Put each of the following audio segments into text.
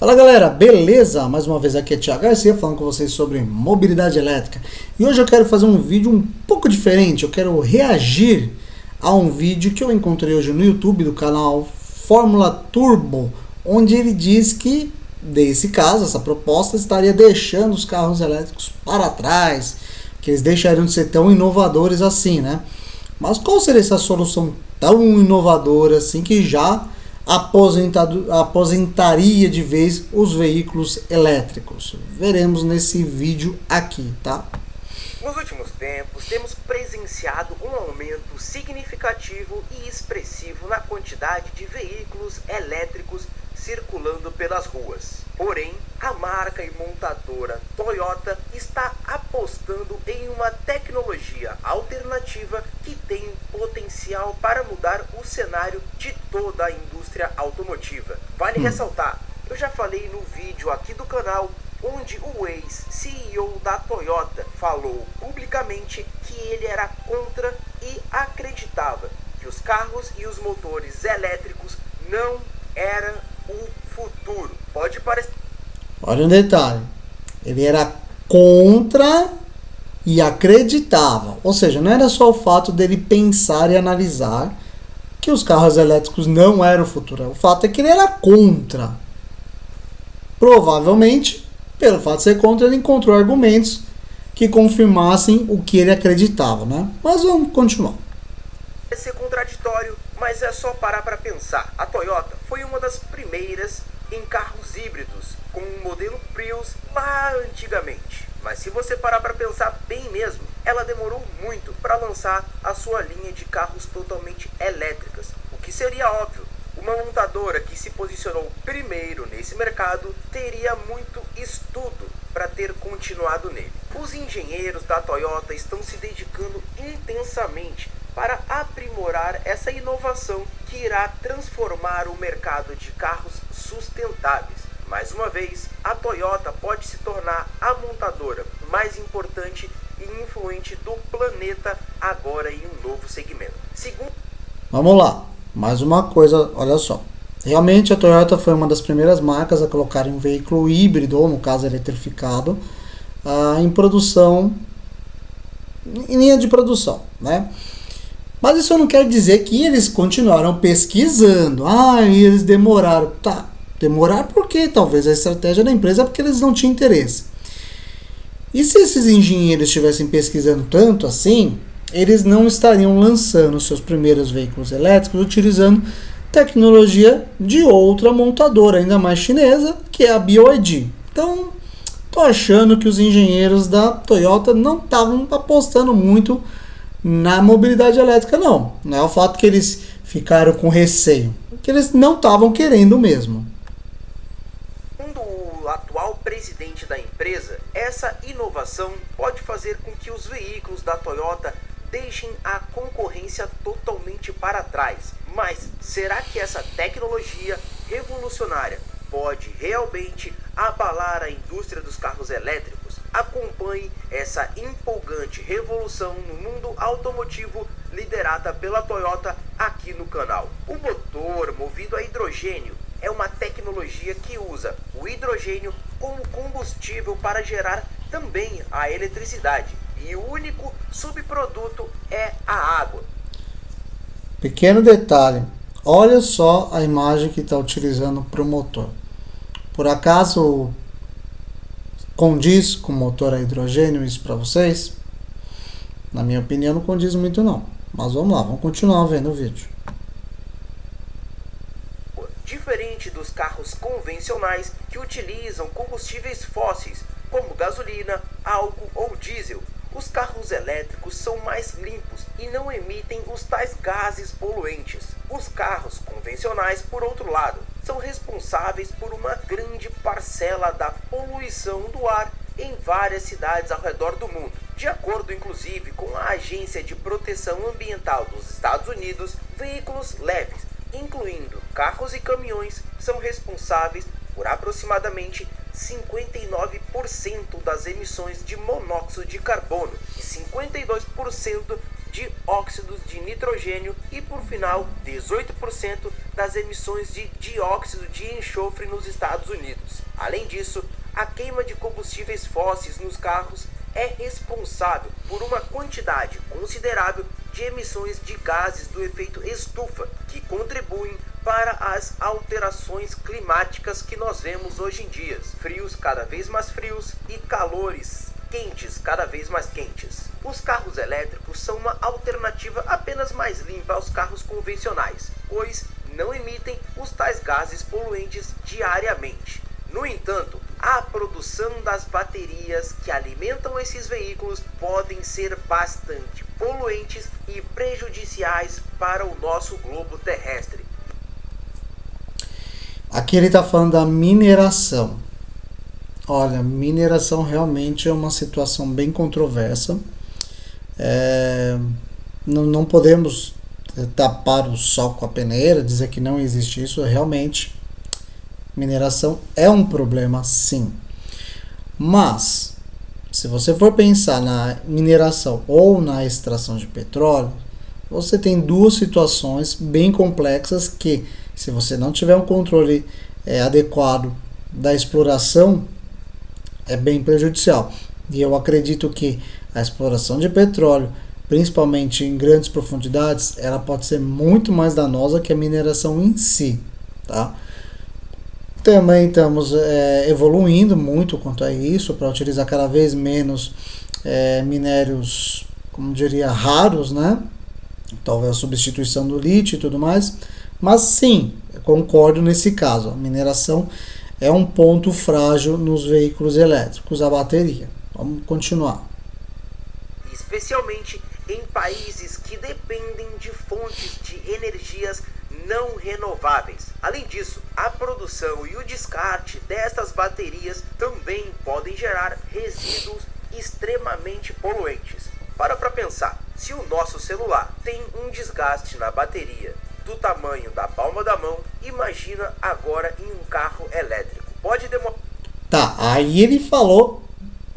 Fala galera, beleza? Mais uma vez aqui é Thiago Garcia falando com vocês sobre mobilidade elétrica. E hoje eu quero fazer um vídeo um pouco diferente, eu quero reagir a um vídeo que eu encontrei hoje no YouTube do canal Fórmula Turbo, onde ele diz que, nesse caso, essa proposta estaria deixando os carros elétricos para trás, que eles deixariam de ser tão inovadores assim, né? Mas qual seria essa solução tão inovadora assim que já aposentaria de vez os veículos elétricos? Veremos nesse vídeo aqui, tá? Nos últimos tempos, temos presenciado um aumento significativo e expressivo na quantidade de veículos elétricos circulando pelas ruas. Porém, a marca e montadora Toyota está apostando em uma tecnologia alternativa que tem potencial para mudar o cenário de toda a indústria automotiva. Vale ressaltar, eu já falei no vídeo aqui do canal onde o ex-CEO da Toyota falou publicamente que ele era contra e acreditava que os carros e os motores elétricos não eram o futuro. Pode parecer... Olha um detalhe, ele era contra e acreditava, ou seja, não era só o fato dele pensar e analisar que os carros elétricos não eram o futuro, o fato é que ele era contra. Provavelmente, pelo fato de ser contra, ele encontrou argumentos que confirmassem o que ele acreditava, né? Mas vamos continuar. Vai ser contraditório, mas é só parar para pensar. A Toyota foi uma das primeiras em carros híbridos, com o modelo Prius lá antigamente. Mas se você parar para pensar bem mesmo, ela demorou muito para lançar a sua linha de carros totalmente elétricas, o que seria óbvio. Uma montadora que se posicionou primeiro nesse mercado teria muito estudo para ter continuado nele. Os engenheiros da Toyota estão se dedicando intensamente para aprimorar essa inovação que irá transformar o mercado de carros sustentáveis. Mais uma vez, a Toyota pode se tornar a montadora mais importante e influente do planeta agora em um novo segmento. Vamos lá, mais uma coisa, olha só. Realmente a Toyota foi uma das primeiras marcas a colocar um veículo híbrido, ou no caso eletrificado, em produção, em linha de produção, né? Mas isso não quer dizer que eles continuaram pesquisando. E eles demoraram. Tá, demorar porque talvez a estratégia da empresa é porque eles não tinham interesse. E se esses engenheiros estivessem pesquisando tanto assim, eles não estariam lançando seus primeiros veículos elétricos utilizando tecnologia de outra montadora, ainda mais chinesa, que é a BYD. Então, tô achando que os engenheiros da Toyota não estavam apostando muito na mobilidade elétrica, não. Não é o fato que eles ficaram com receio, que eles não estavam querendo mesmo. Segundo o atual presidente da empresa, essa inovação pode fazer com que os veículos da Toyota deixem a concorrência totalmente para trás. Mas será que essa tecnologia revolucionária pode realmente abalar a indústria dos carros elétricos? Acompanhe essa empolgante revolução no mundo automotivo liderada pela Toyota aqui no canal. O motor movido a hidrogênio é uma tecnologia que usa o hidrogênio como combustível para gerar também a eletricidade. E o único subproduto é a água. Pequeno detalhe, olha só a imagem que está utilizando para o motor. Por acaso condiz com o motor a hidrogênio isso para vocês? Na minha opinião não condiz muito não. Mas vamos lá, vamos continuar vendo o vídeo. Diferente dos carros convencionais que utilizam combustíveis fósseis, como gasolina, álcool ou diesel, os carros elétricos são mais limpos e não emitem os tais gases poluentes. Os carros convencionais, por outro lado, são responsáveis por uma grande parcela da poluição do ar em várias cidades ao redor do mundo. De acordo, inclusive, com a Agência de Proteção Ambiental dos Estados Unidos, veículos leves, incluindo carros e caminhões, são responsáveis por aproximadamente 59% das emissões de monóxido de carbono e 52% de óxidos de nitrogênio e, por final, 18% das emissões de dióxido de enxofre nos Estados Unidos. Além disso, a queima de combustíveis fósseis nos carros é responsável por uma quantidade considerável de emissões de gases do efeito estufa, que contribuem para as alterações climáticas que nós vemos hoje em dia. Frios cada vez mais frios e calores quentes cada vez mais quentes. Os carros elétricos são uma alternativa apenas mais limpa aos carros convencionais, pois não emitem os tais gases poluentes diariamente. No entanto, a produção das baterias que alimentam esses veículos podem ser bastante poluentes e prejudiciais para o nosso globo terrestre. Aqui ele está falando da mineração. Olha, mineração realmente é uma situação bem controversa. Não podemos tapar o sol com a peneira, dizer que não existe isso. Realmente, mineração é um problema, sim. Mas, se você for pensar na mineração ou na extração de petróleo, você tem duas situações bem complexas que, se você não tiver um controle adequado da exploração, é bem prejudicial. E eu acredito que a exploração de petróleo, principalmente em grandes profundidades, ela pode ser muito mais danosa que a mineração em si, tá? Também estamos evoluindo muito quanto a isso, para utilizar cada vez menos minérios, como diria, raros, né? Talvez a substituição do lítio e tudo mais. Mas sim, eu concordo nesse caso. A mineração é um ponto frágil nos veículos elétricos, a bateria. Vamos continuar. Especialmente em países que dependem de fontes de energias não renováveis. Além disso, a produção e o descarte destas baterias também podem gerar resíduos extremamente poluentes. Para pensar, se o nosso celular tem um desgaste na bateria do tamanho da palma da mão, imagina agora em um carro elétrico. Pode demorar. Tá, aí ele falou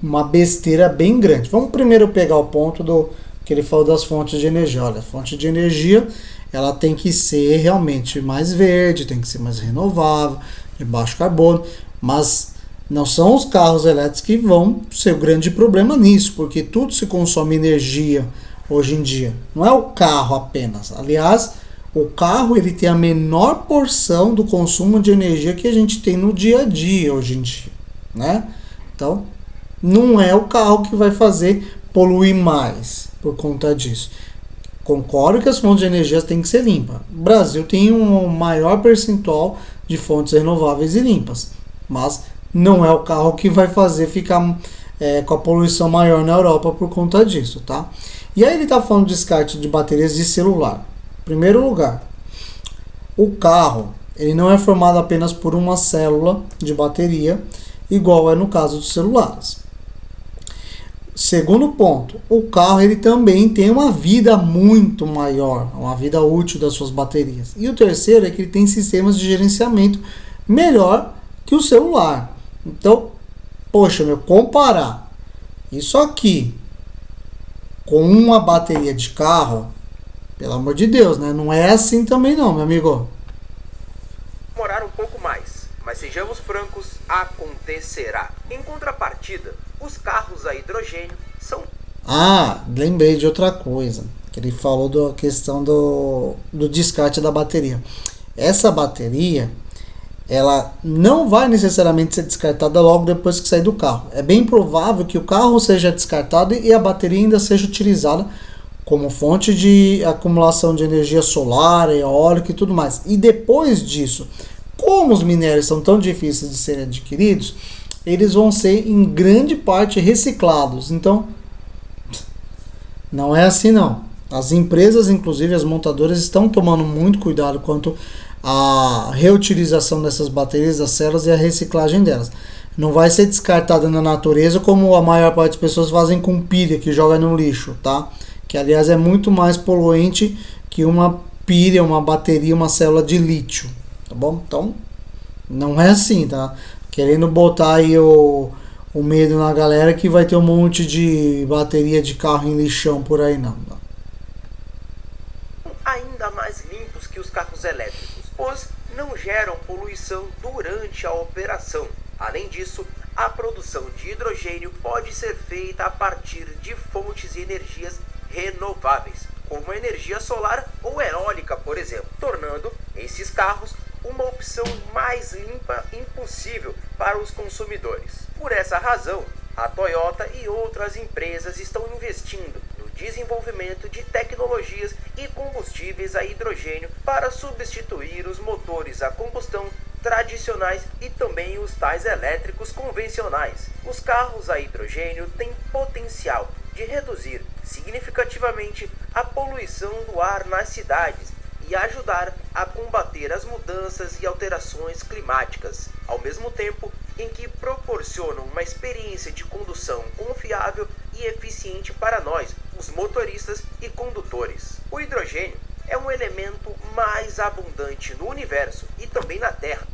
uma besteira bem grande. Vamos primeiro pegar o ponto do que ele falou das fontes de energia. Olha, a fonte de energia, ela tem que ser realmente mais verde, tem que ser mais renovável, de baixo carbono, mas não são os carros elétricos que vão ser o grande problema nisso, porque tudo se consome energia hoje em dia. Não é o carro apenas. Aliás, o carro ele tem a menor porção do consumo de energia que a gente tem no dia a dia hoje em dia, né? Então, não é o carro que vai fazer poluir mais por conta disso. Concordo que as fontes de energia têm que ser limpas. O Brasil tem um maior percentual de fontes renováveis e limpas, mas não é o carro que vai fazer ficar com a poluição maior na Europa por conta disso, tá? E aí ele está falando de descarte de baterias de celular. Em primeiro lugar, o carro ele não é formado apenas por uma célula de bateria, igual é no caso dos celulares. Segundo ponto, o carro ele também tem uma vida muito maior, uma vida útil das suas baterias. E o terceiro é que ele tem sistemas de gerenciamento melhor que o celular. Então, poxa, comparar isso aqui com uma bateria de carro, pelo amor de Deus, né? Não é assim também não, meu amigo. Demorar um pouco mais, mas sejamos francos, acontecerá. Em contrapartida, os carros a hidrogênio são... lembrei de outra coisa, que ele falou da questão do descarte da bateria. Essa bateria, ela não vai necessariamente ser descartada logo depois que sair do carro. É bem provável que o carro seja descartado e a bateria ainda seja utilizada como fonte de acumulação de energia solar, eólica e tudo mais. E depois disso, como os minérios são tão difíceis de serem adquiridos, eles vão ser em grande parte reciclados. Então, não é assim não. As empresas, inclusive as montadoras, estão tomando muito cuidado quanto à reutilização dessas baterias, das células e a reciclagem delas. Não vai ser descartada na natureza como a maior parte das pessoas fazem com pilha, que joga no lixo, tá? Que aliás é muito mais poluente que uma pilha, uma bateria, uma célula de lítio, tá bom? Então, não é assim, tá? Querendo botar aí o medo na galera que vai ter um monte de bateria de carro em lixão por aí, não. elétricos, pois não geram poluição durante a operação. Além disso, a produção de hidrogênio pode ser feita a partir de fontes de energias renováveis, como a energia solar ou eólica, por exemplo, tornando esses carros uma opção mais limpa impossível para os consumidores. Por essa razão, a Toyota e outras empresas estão investindo no desenvolvimento de tecnologias e combustíveis a hidrogênio para substituir os motores a combustão tradicionais e também os tais elétricos convencionais. Os carros a hidrogênio têm potencial de reduzir significativamente a poluição do ar nas cidades e ajudar a combater as mudanças e alterações climáticas, ao mesmo tempo em que proporcionam uma experiência de condução confiável e eficiente para nós, os motoristas e condutores. O hidrogênio é um elemento mais abundante no universo e também na Terra.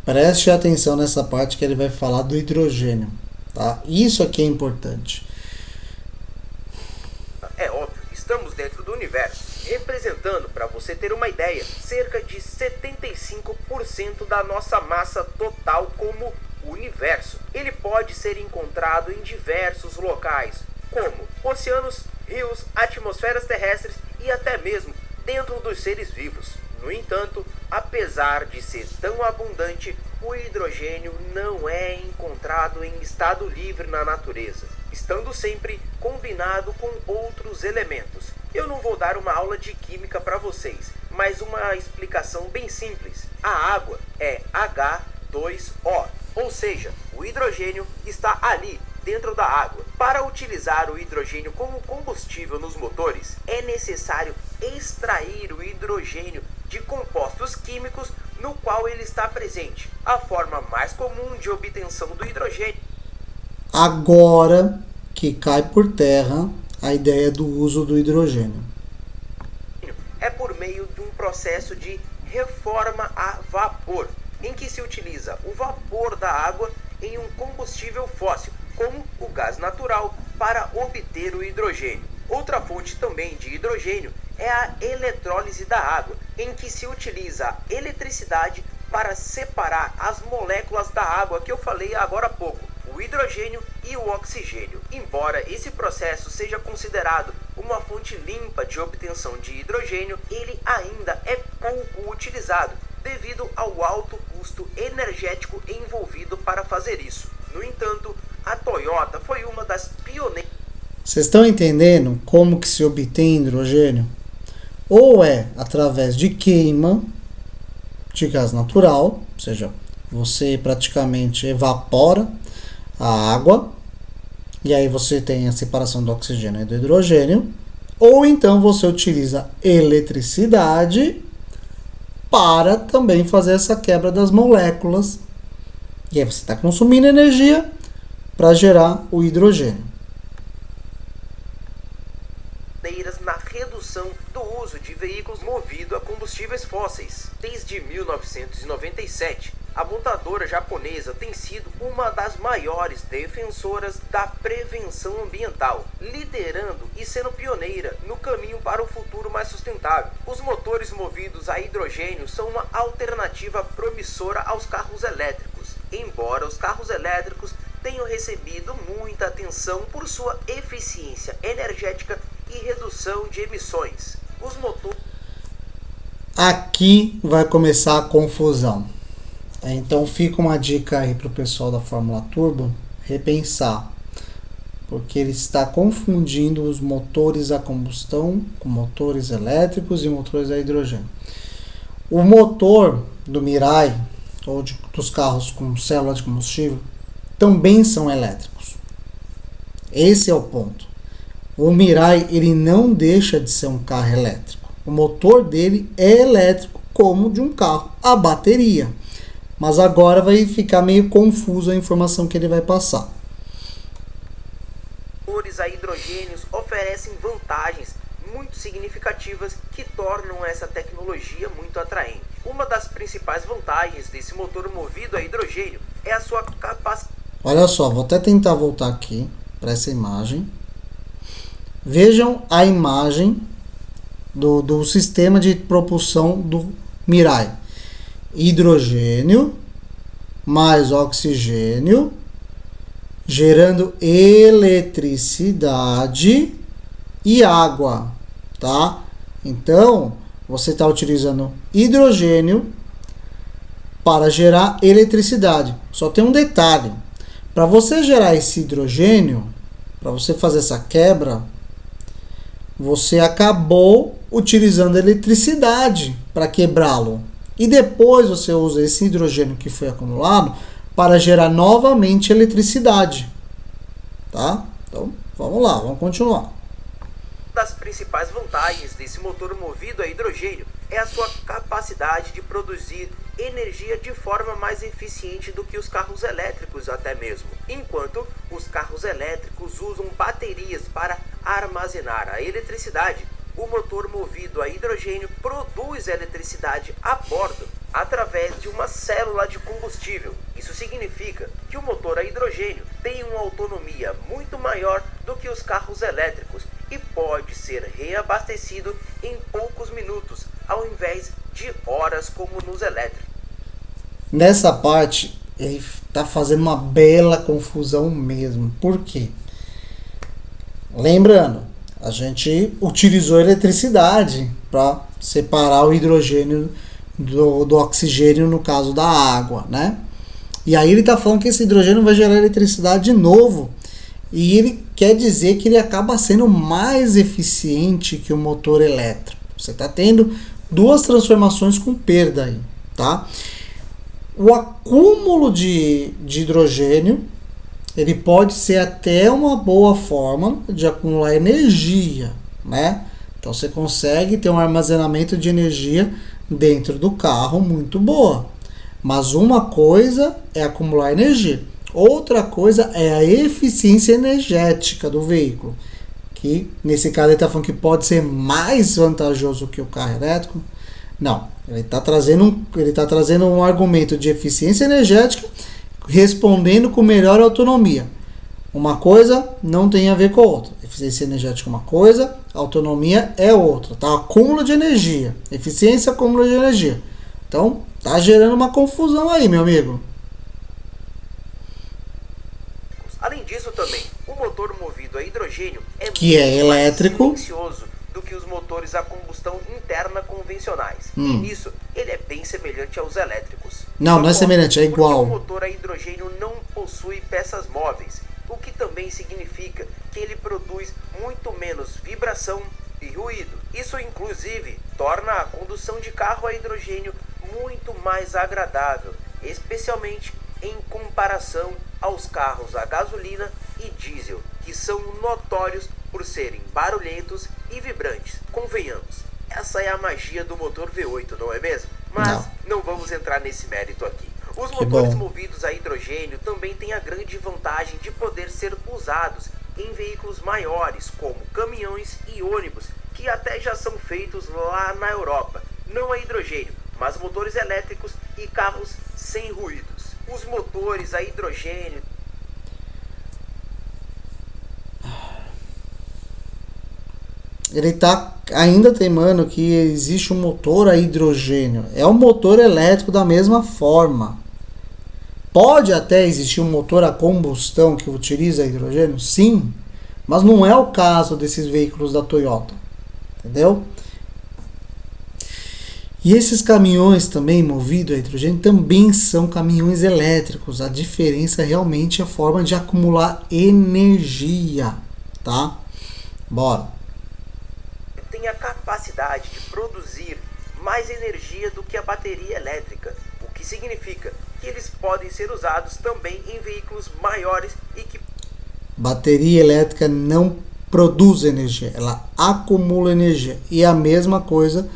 Preste atenção nessa parte que ele vai falar do hidrogênio, tá? Isso aqui é importante. É óbvio, estamos dentro do universo, representando, para você ter uma ideia, cerca de 75% da nossa massa total como universo. Ele pode ser encontrado em diversos locais, como oceanos, rios, atmosferas terrestres e até mesmo dentro dos seres vivos. No entanto, apesar de ser tão abundante, o hidrogênio não é encontrado em estado livre na natureza, estando sempre combinado com outros elementos. Eu não vou dar uma aula de química para vocês, mas uma explicação bem simples. A água é H2O, ou seja, o hidrogênio está ali dentro da água. Para utilizar o hidrogênio como combustível nos motores, é necessário extrair o hidrogênio de compostos químicos no qual ele está presente. A forma mais comum de obtenção do hidrogênio. Agora que cai por terra a ideia do uso do hidrogênio. É por meio de um processo de reforma a vapor, em que se utiliza o vapor da água em um combustível fóssil, como o gás natural, para obter o hidrogênio. Outra fonte também de hidrogênio é a eletrólise da água, em que se utiliza a eletricidade para separar as moléculas da água que eu falei agora há pouco, o hidrogênio e o oxigênio. Embora esse processo seja considerado uma fonte limpa de obtenção de hidrogênio, ele ainda é pouco utilizado devido ao alto custo energético envolvido para fazer isso. No entanto, a Toyota foi uma das pioneiras. Vocês estão entendendo como que se obtém hidrogênio? Ou é através de queima de gás natural, ou seja, você praticamente evapora a água e aí você tem a separação do oxigênio e do hidrogênio, ou então você utiliza eletricidade para também fazer essa quebra das moléculas e aí você está consumindo energia para gerar o hidrogênio. Na redução do uso de veículos movidos a combustíveis fósseis. Desde 1997, a montadora japonesa tem sido uma das maiores defensoras da prevenção ambiental, liderando e sendo pioneira no caminho para um futuro mais sustentável. Os motores movidos a hidrogênio são uma alternativa promissora aos carros elétricos, embora os carros elétricos tenham recebido muita atenção por sua eficiência energética e redução de emissões. Os motores... Aqui vai começar a confusão. Então fica uma dica aí para o pessoal da Fórmula Turbo repensar, porque ele está confundindo os motores a combustão com motores elétricos e motores a hidrogênio. O motor do Mirai ou dos carros com célula de combustível também são elétricos. Esse é o ponto. O Mirai, ele não deixa de ser um carro elétrico. O motor dele é elétrico como de um carro a bateria. Mas agora vai ficar meio confuso a informação que ele vai passar. Os motores a hidrogênios oferecem vantagens muito significativas que tornam essa tecnologia muito atraente. Uma das principais vantagens desse motor movido a hidrogênio é a sua capacidade. Olha só, vou até tentar voltar aqui para essa imagem. Vejam a imagem do sistema de propulsão Mirai? Hidrogênio mais oxigênio gerando eletricidade e água, tá? Então, você está utilizando hidrogênio para gerar eletricidade. Só tem um detalhe. Para você gerar esse hidrogênio, para você fazer essa quebra, você acabou utilizando eletricidade para quebrá-lo. E depois você usa esse hidrogênio que foi acumulado para gerar novamente eletricidade. Tá? Então, vamos lá, vamos continuar. Das principais vantagens desse motor movido a hidrogênio é a sua capacidade de produzir energia de forma mais eficiente do que os carros elétricos até mesmo. Enquanto os carros elétricos usam baterias para armazenar a eletricidade, o motor movido a hidrogênio produz eletricidade a bordo através de uma célula de combustível. Isso significa que o motor a hidrogênio tem uma autonomia muito maior do que os carros elétricos e pode ser reabastecido em poucos minutos, ao invés de horas como nos elétricos. Nessa parte, ele está fazendo uma bela confusão mesmo. Por quê? Lembrando, a gente utilizou eletricidade para separar o hidrogênio do oxigênio no caso da água, né? E aí ele está falando que esse hidrogênio vai gerar eletricidade de novo. E ele quer dizer que ele acaba sendo mais eficiente que o motor elétrico. Você está tendo duas transformações com perda aí, tá? O acúmulo de hidrogênio, ele pode ser até uma boa forma de acumular energia, né? Então você consegue ter um armazenamento de energia dentro do carro muito boa. Mas uma coisa é acumular energia, outra coisa é a eficiência energética do veículo, que nesse caso ele está falando que pode ser mais vantajoso que o carro elétrico. Não, ele está trazendo um argumento de eficiência energética respondendo com melhor autonomia. Uma coisa não tem a ver com a outra. Eficiência energética é uma coisa, autonomia é outra. Tá? Acúmulo de energia. Eficiência, acúmulo de energia. Então, tá gerando uma confusão aí, meu amigo. Além disso também, o motor movido a hidrogênio é que é elétrico, mais silencioso do que os motores a combustão interna convencionais. E nisso, ele é bem semelhante aos elétricos. Não é semelhante, é igual. O motor a hidrogênio não possui peças móveis, o que também significa que ele produz muito menos vibração e ruído. Isso, inclusive, torna a condução de carro a hidrogênio muito mais agradável, especialmente em comparação aos carros a gasolina e diesel, que são notórios por serem barulhentos e vibrantes. Convenhamos, essa é a magia do motor V8, não é mesmo? Mas não vamos entrar nesse mérito aqui. Os motores movidos a hidrogênio também têm a grande vantagem de poder ser usados em veículos maiores, como caminhões e ônibus, que até já são feitos lá na Europa. Não a hidrogênio, mas motores elétricos e carros sem ruídos. Os motores a hidrogênio... Ele está ainda teimando que existe um motor a hidrogênio. É um motor elétrico da mesma forma. Pode até existir um motor a combustão que utiliza hidrogênio? Sim. Mas não é o caso desses veículos da Toyota. Entendeu? E esses caminhões também movidos a hidrogênio também são caminhões elétricos. A diferença realmente é a forma de acumular energia. Tá? Bora. Tem a capacidade de produzir mais energia do que a bateria elétrica, o que significa que eles podem ser usados também em veículos maiores e que... Bateria elétrica não produz energia, ela acumula energia. E a mesma coisa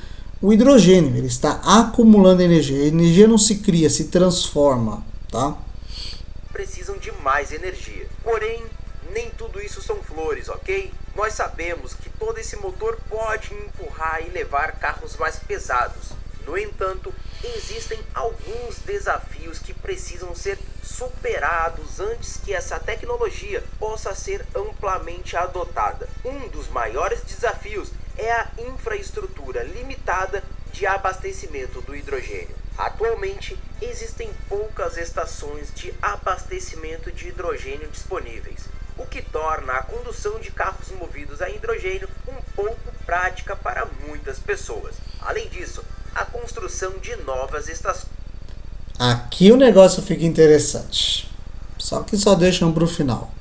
o hidrogênio, ele está acumulando energia. A energia não se cria, se transforma, tá? Precisam de mais energia. Porém, nem tudo isso são flores, ok? Nós sabemos que todo esse motor pode empurrar e levar carros mais pesados. No entanto, existem alguns desafios que precisam ser superados antes que essa tecnologia possa ser amplamente adotada. Um dos maiores desafios é a infraestrutura limitada de de abastecimento do hidrogênio. Atualmente, existem poucas estações de abastecimento de hidrogênio disponíveis, o que torna a condução de carros movidos a hidrogênio um pouco prática para muitas pessoas. Além disso, a construção de novas estações Aqui o negócio fica interessante. Só que só deixam para o final.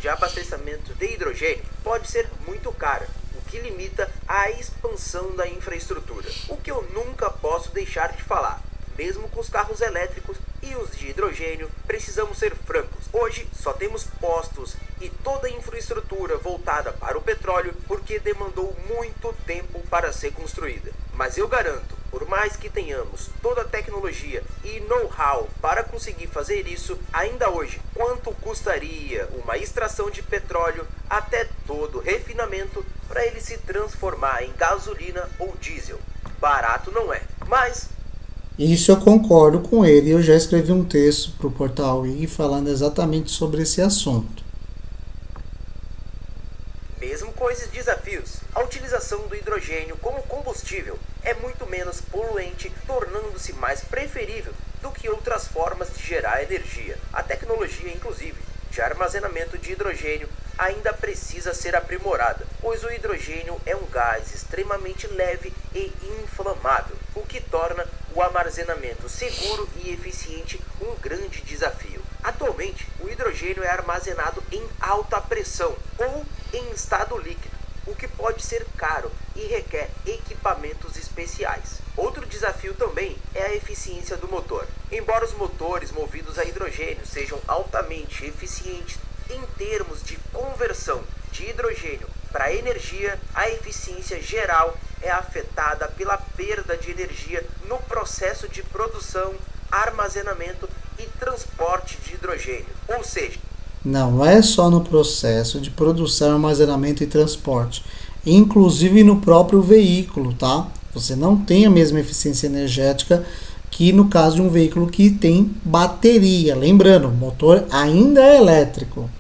de abastecimento de hidrogênio pode ser muito cara, o que limita a expansão da infraestrutura. O que eu nunca posso deixar de falar, mesmo com os carros elétricos e os de hidrogênio, precisamos ser francos. Hoje só temos postos e toda a infraestrutura voltada para o petróleo porque demandou muito tempo para ser construída. Mas eu garanto, por mais que tenhamos toda a tecnologia e know-how para conseguir fazer isso, ainda hoje, quanto custaria uma extração de petróleo até todo o refinamento para ele se transformar em gasolina ou diesel? Barato não é, mas Isso eu concordo com ele. Eu já escrevi um texto para o Portal Wiki falando exatamente sobre esse assunto. mesmo com esses desafios, a utilização do hidrogênio como combustível é muito menos poluente, tornando-se mais preferível do que outras formas de gerar energia. A tecnologia, inclusive, de armazenamento de hidrogênio ainda precisa ser aprimorada, pois o hidrogênio é um gás extremamente leve e inflamável, o que torna o armazenamento seguro e eficiente um grande desafio. Atualmente, o hidrogênio é armazenado em alta pressão ou em estado líquido, o que pode ser caro e requer equipamentos especiais. Outro desafio também é a eficiência do motor. Embora os motores movidos a hidrogênio sejam altamente eficientes em termos de conversão de hidrogênio para energia, a eficiência geral é afetada pela perda de energia no processo de produção, armazenamento e transporte de hidrogênio. Ou seja, Não é só no processo de produção, armazenamento e transporte, inclusive no próprio veículo, tá? Você não tem a mesma eficiência energética que no caso de um veículo que tem bateria. Lembrando, o motor ainda é elétrico.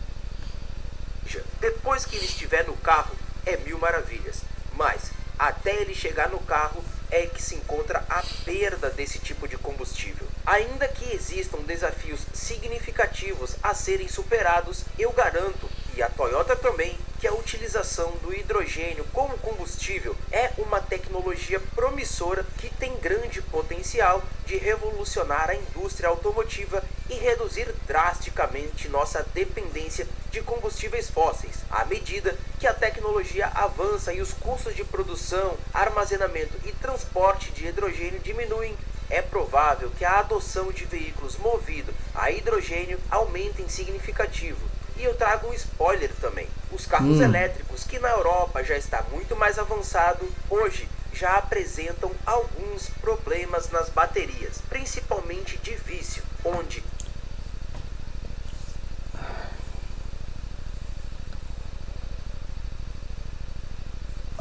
depois que ele estiver no carro, é mil maravilhas. Mas, até ele chegar no carro, é que se encontra a perda desse tipo de combustível. Ainda que existam desafios significativos a serem superados, eu garanto, e a Toyota também, que a utilização do hidrogênio como combustível é uma tecnologia promissora que tem grande potencial de revolucionar a indústria automotiva e reduzir drasticamente nossa dependência de combustíveis fósseis. À medida que a tecnologia avança e os custos de produção, armazenamento e transporte de hidrogênio diminuem, é provável que a adoção de veículos movidos a hidrogênio aumente em significativo. E eu trago um spoiler também. Os carros elétricos, que na Europa já está muito mais avançado, hoje já apresentam alguns problemas nas baterias, principalmente de vício, onde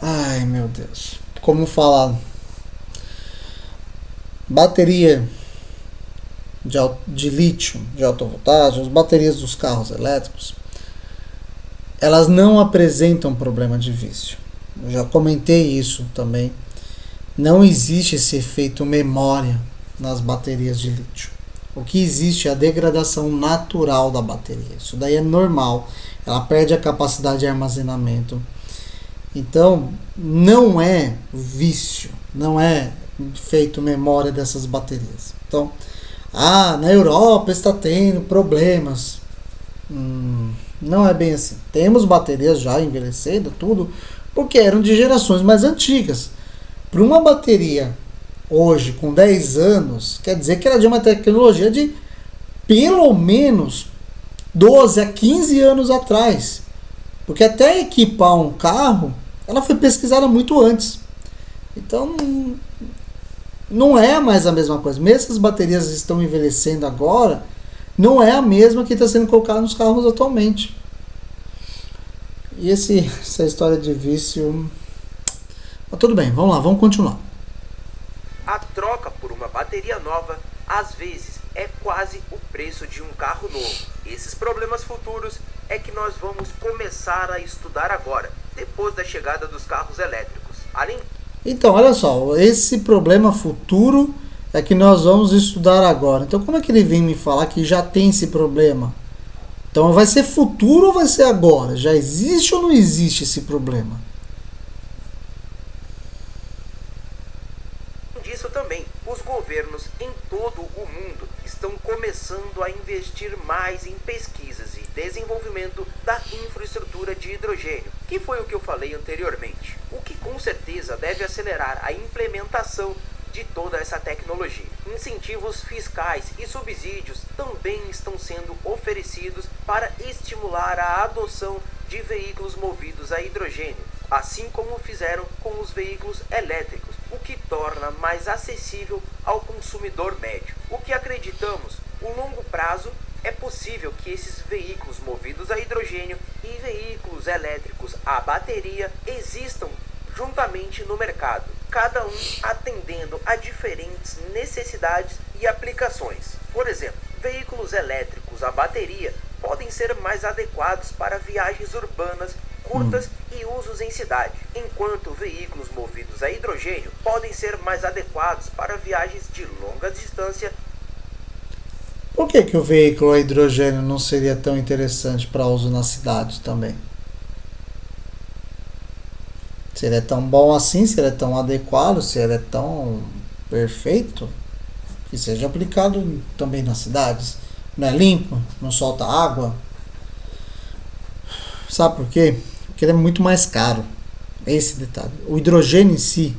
Ai, meu Deus. Como falar? Bateria de lítio, de alta voltagem, as baterias dos carros elétricos, elas não apresentam problema de vício. Eu já comentei isso também. Não existe esse efeito memória nas baterias de lítio. O que existe é a degradação natural da bateria. Isso daí é normal. Ela perde a capacidade de armazenamento. Então, não é vício, não é feito memória dessas baterias. Então, na Europa está tendo problemas. Não é bem assim. Temos baterias já envelhecendo, tudo, porque eram de gerações mais antigas. Para uma bateria hoje, com 10 anos, quer dizer que era de uma tecnologia de pelo menos 12 a 15 anos atrás. Porque até equipar um carro, ela foi pesquisada muito antes. Então, não é mais a mesma coisa. Mesmo que as baterias estão envelhecendo agora, não é a mesma que está sendo colocada nos carros atualmente. E essa história de vício... Mas tudo bem, vamos lá, vamos continuar. a troca por uma bateria nova às vezes é quase o preço de um carro novo. Esses problemas futuros é que nós vamos começar a estudar agora, depois da chegada dos carros elétricos. Além Então, olha só, esse problema futuro é que nós vamos estudar agora. Então, como é que ele vem me falar que já tem esse problema? Então, vai ser futuro ou vai ser agora? Já existe ou não existe esse problema? Disso também, os governos em todo o mundo estão começando a investir mais em pesquisas e desenvolvimento da infraestrutura de hidrogênio, que foi o que eu falei anteriormente, o que com certeza deve acelerar a implementação de toda essa tecnologia. Incentivos fiscais e subsídios também estão sendo oferecidos para estimular a adoção de veículos movidos a hidrogênio, assim como fizeram com os veículos elétricos, o que torna mais acessível ao consumidor médio. O que acreditamos, no longo prazo, é possível que esses veículos movidos a hidrogênio e veículos elétricos a bateria existam juntamente no mercado, cada um atendendo a diferentes necessidades e aplicações. Por exemplo, veículos elétricos a bateria podem ser mais adequados para viagens urbanas curtas e usos em cidade, enquanto veículos movidos a hidrogênio podem ser mais adequados para viagens de longa distância. Por que o veículo a hidrogênio não seria tão interessante para uso na cidade também? Se ele é tão bom assim, se ele é tão adequado, se ele é tão perfeito, que seja aplicado também nas cidades. Não é limpo, não solta água. Sabe por quê? Porque ele é muito mais caro. Esse detalhe. O hidrogênio em si,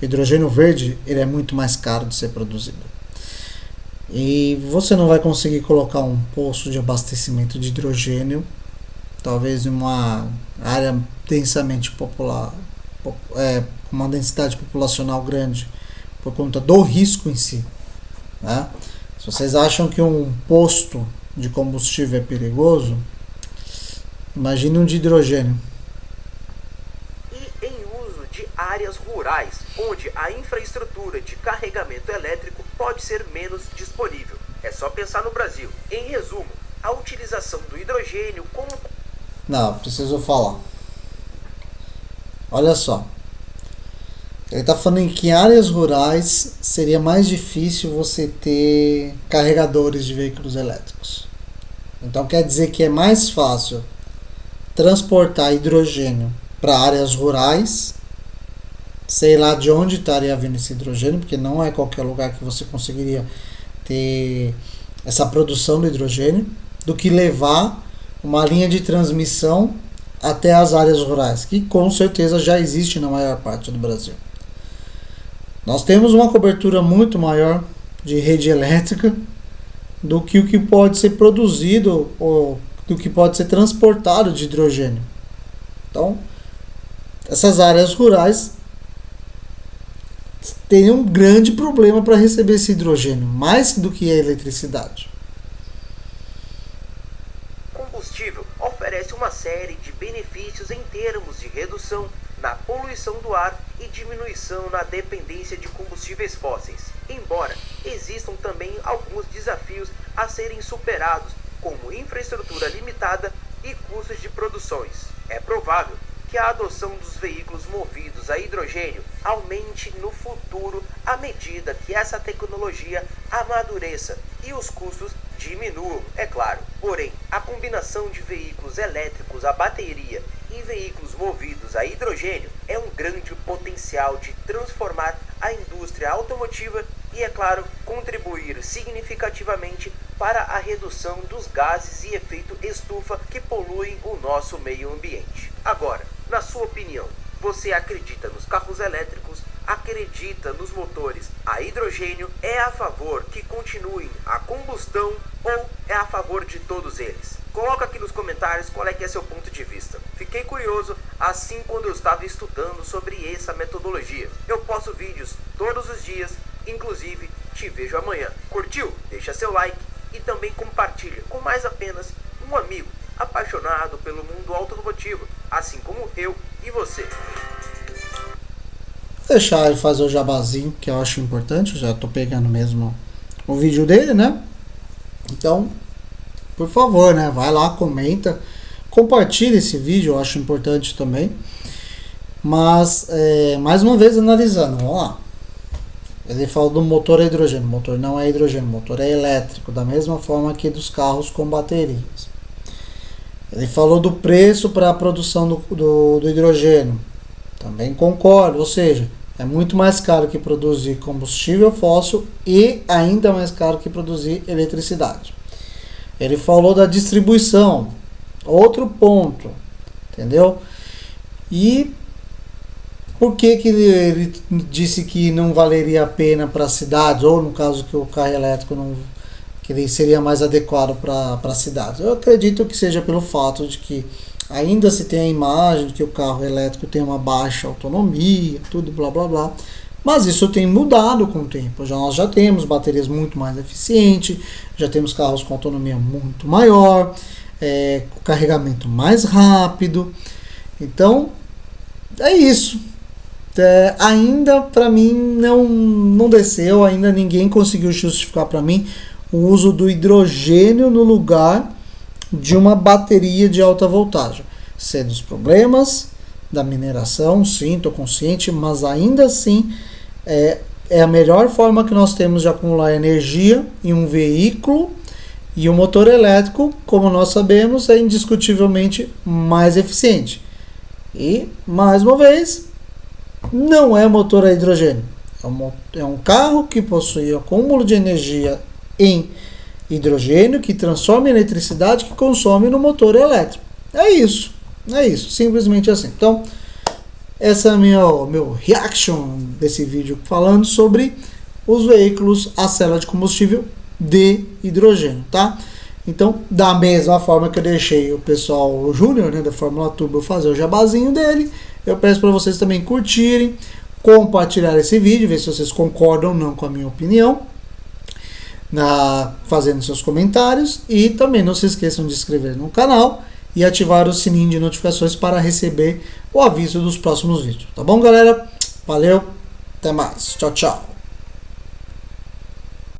o hidrogênio verde, ele é muito mais caro de ser produzido. E você não vai conseguir colocar um posto de abastecimento de hidrogênio, talvez em uma área densamente popular, com uma densidade populacional grande, por conta do risco em si. Né? Se vocês acham que um posto de combustível é perigoso, imagine um de hidrogênio. E em uso de áreas rurais, onde a infraestrutura de carregamento elétrico pode ser menos disponível. É só pensar no Brasil. Em resumo, a utilização do hidrogênio como... Não, preciso falar. Olha só. Ele está falando em que em áreas rurais seria mais difícil você ter carregadores de veículos elétricos. Então quer dizer que é mais fácil transportar hidrogênio para áreas rurais, sei lá de onde estaria vindo esse hidrogênio, porque não é qualquer lugar que você conseguiria ter essa produção do hidrogênio, do que levar uma linha de transmissão até as áreas rurais, que com certeza já existe na maior parte do Brasil. Nós temos uma cobertura muito maior de rede elétrica do que o que pode ser produzido ou do que pode ser transportado de hidrogênio. Então, essas áreas rurais têm um grande problema para receber esse hidrogênio, mais do que a eletricidade. Combustível oferece uma série de benefícios em termos de redução na poluição do ar e diminuição na dependência de combustíveis fósseis, embora existam também alguns desafios a serem superados, como infraestrutura limitada e custos de produções. É provável que a adoção dos veículos movidos a hidrogênio aumente no futuro à medida que essa tecnologia amadureça e os custos diminuam, é claro. Porém, a combinação de veículos elétricos a bateria e veículos movidos a hidrogênio é um grande potencial de transformar a indústria automotiva e, é claro, contribuir significativamente para a redução dos gases e efeito estufa que poluem o nosso meio ambiente. Agora, na sua opinião, você acredita nos carros elétricos? Acredita nos motores a hidrogênio? É a favor que continuem a combustão ou é a favor de todos eles? Coloca aqui nos comentários qual é que é seu ponto de vista. Fiquei curioso assim quando eu estava estudando sobre essa metodologia. Eu posto vídeos todos os dias, inclusive te vejo amanhã. Curtiu? Deixa seu like e também compartilha com mais apenas um amigo apaixonado pelo mundo automotivo, assim como eu e você. Deixar ele fazer o jabazinho, que eu acho importante. Eu já tô pegando mesmo o vídeo dele, né? Então, por favor, né? Vai lá, comenta, compartilha esse vídeo, eu acho importante também. Mas, mais uma vez analisando, vamos lá. Ele falou do motor a hidrogênio. O motor não é hidrogênio, o motor é elétrico, da mesma forma que dos carros com baterias. Ele falou do preço para a produção do hidrogênio. Também concordo, ou seja, é muito mais caro que produzir combustível fóssil e ainda mais caro que produzir eletricidade. Ele falou da distribuição, outro ponto, entendeu? E por que ele disse que não valeria a pena para as cidades, ou no caso que o carro elétrico não, que ele seria mais adequado para cidades? Eu acredito que seja pelo fato de que ainda se tem a imagem de que o carro elétrico tem uma baixa autonomia, tudo blá blá blá, mas isso tem mudado com o tempo. Nós já temos baterias muito mais eficientes, já temos carros com autonomia muito maior, com carregamento mais rápido. Então, é isso. Ainda para mim não desceu, ainda ninguém conseguiu justificar para mim o uso do hidrogênio no lugar de uma bateria de alta voltagem. Sei dos problemas da mineração, sim, estou consciente, mas ainda assim é a melhor forma que nós temos de acumular energia em um veículo, e o motor elétrico, como nós sabemos, é indiscutivelmente mais eficiente. E, mais uma vez, não é motor a hidrogênio. É um carro que possui acúmulo de energia em hidrogênio, que transforma em eletricidade, que consome no motor elétrico. É isso, simplesmente assim. Então, essa é meu reaction desse vídeo falando sobre os veículos a célula de combustível de hidrogênio, tá? Então, da mesma forma que eu deixei o pessoal, o Júnior, né, da Fórmula Turbo, fazer o jabazinho dele, eu peço para vocês também curtirem, compartilhar esse vídeo, ver se vocês concordam ou não com a minha opinião, fazendo seus comentários, e também não se esqueçam de se inscrever no canal e ativar o sininho de notificações para receber o aviso dos próximos vídeos. Tá bom, galera? Valeu, até mais. Tchau, tchau.